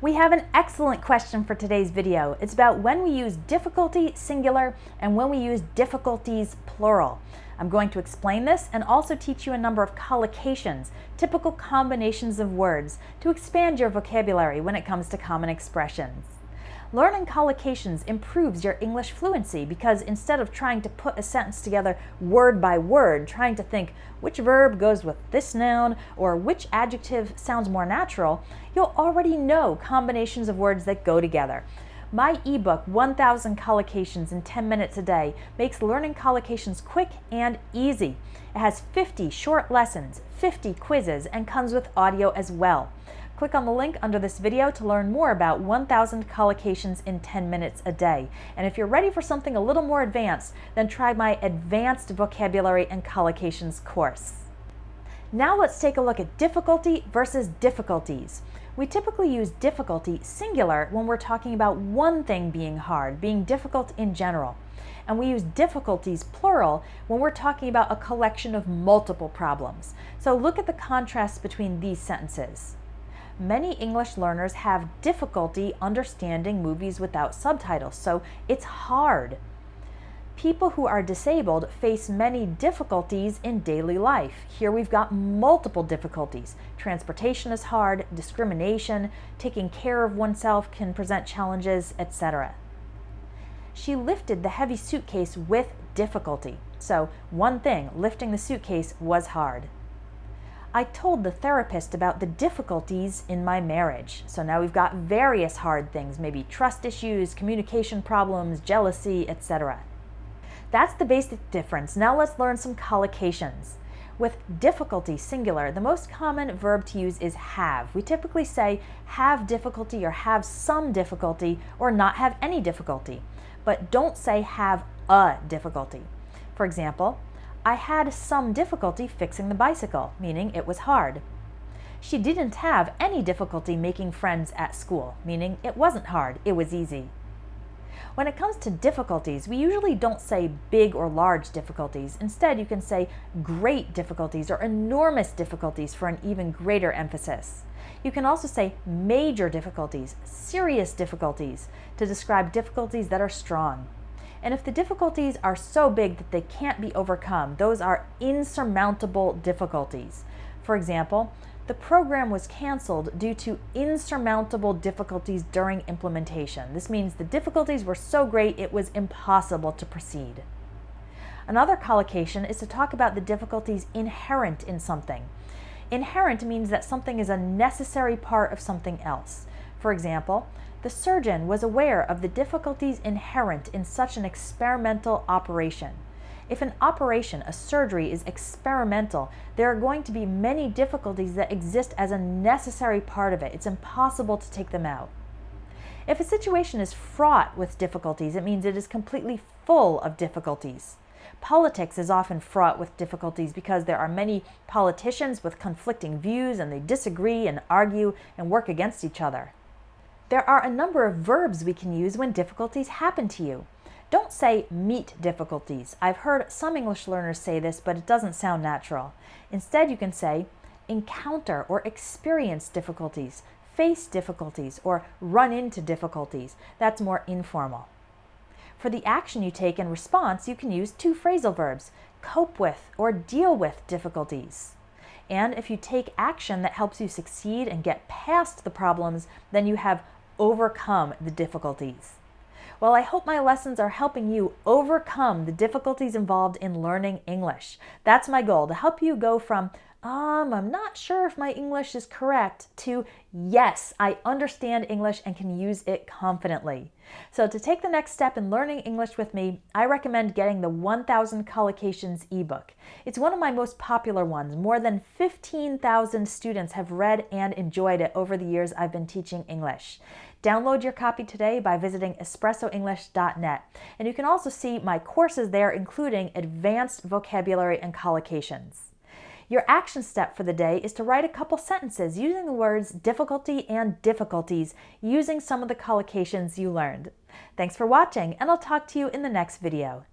We have an excellent question for today's video. It's about when we use difficulty singular and when we use difficulties plural. I'm going to explain this and also teach you a number of collocations, typical combinations of words, to expand your vocabulary when it comes to common expressions. Learning collocations improves your English fluency because instead of trying to put a sentence together word by word, trying to think which verb goes with this noun or which adjective sounds more natural, you'll already know combinations of words that go together. My ebook, 1000 Collocations in 10 minutes a day, makes learning collocations quick and easy. It has 50 short lessons, 50 quizzes, and comes with audio as well. Click on the link under this video to learn more about 1000 Collocations in 10 minutes a day. And if you're ready for something a little more advanced, then try my Advanced Vocabulary and Collocations course. Now let's take a look at difficulty versus difficulties. We typically use difficulty singular when we're talking about one thing being hard, being difficult in general. And we use difficulties plural when we're talking about a collection of multiple problems. So look at the contrast between these sentences. Many English learners have difficulty understanding movies without subtitles, so it's hard. People who are disabled face many difficulties in daily life. Here we've got multiple difficulties. Transportation is hard, discrimination, taking care of oneself can present challenges, etc. She lifted the heavy suitcase with difficulty. So one thing, lifting the suitcase was hard. I told the therapist about the difficulties in my marriage. So now we've got various hard things, maybe trust issues, communication problems, jealousy, etc. That's the basic difference. Now let's learn some collocations. With difficulty singular, the most common verb to use is have. We typically say have difficulty or have some difficulty or not have any difficulty. But don't say have a difficulty. For example, I had some difficulty fixing the bicycle, meaning it was hard. She didn't have any difficulty making friends at school, meaning it wasn't hard, it was easy. When it comes to difficulties, we usually don't say big or large difficulties. Instead, you can say great difficulties or enormous difficulties for an even greater emphasis. You can also say major difficulties, serious difficulties, to describe difficulties that are strong. And if the difficulties are so big that they can't be overcome, those are insurmountable difficulties. For example, the program was canceled due to insurmountable difficulties during implementation. This means the difficulties were so great it was impossible to proceed. Another collocation is to talk about the difficulties inherent in something. Inherent means that something is a necessary part of something else. For example, the surgeon was aware of the difficulties inherent in such an experimental operation. If an operation, a surgery, is experimental, there are going to be many difficulties that exist as a necessary part of it. It's impossible to take them out. If a situation is fraught with difficulties, it means it is completely full of difficulties. Politics is often fraught with difficulties because there are many politicians with conflicting views and they disagree and argue and work against each other. There are a number of verbs we can use when difficulties happen to you. Don't say meet difficulties. I've heard some English learners say this, but it doesn't sound natural. Instead, you can say encounter or experience difficulties, face difficulties, or run into difficulties. That's more informal. For the action you take in response, you can use two phrasal verbs, cope with or deal with difficulties. And if you take action that helps you succeed and get past the problems, then you have overcome the difficulties. Well, I hope my lessons are helping you overcome the difficulties involved in learning English. That's my goal, to help you go from, I'm not sure if my English is correct, to yes, I understand English and can use it confidently. So to take the next step in learning English with me, I recommend getting the 1000 Collocations ebook. It's one of my most popular ones. More than 15,000 students have read and enjoyed it over the years I've been teaching English. Download your copy today by visiting espressoenglish.net. And you can also see my courses there, including Advanced Vocabulary and Collocations. Your action step for the day is to write a couple sentences using the words difficulty and difficulties using some of the collocations you learned. Thanks for watching, and I'll talk to you in the next video.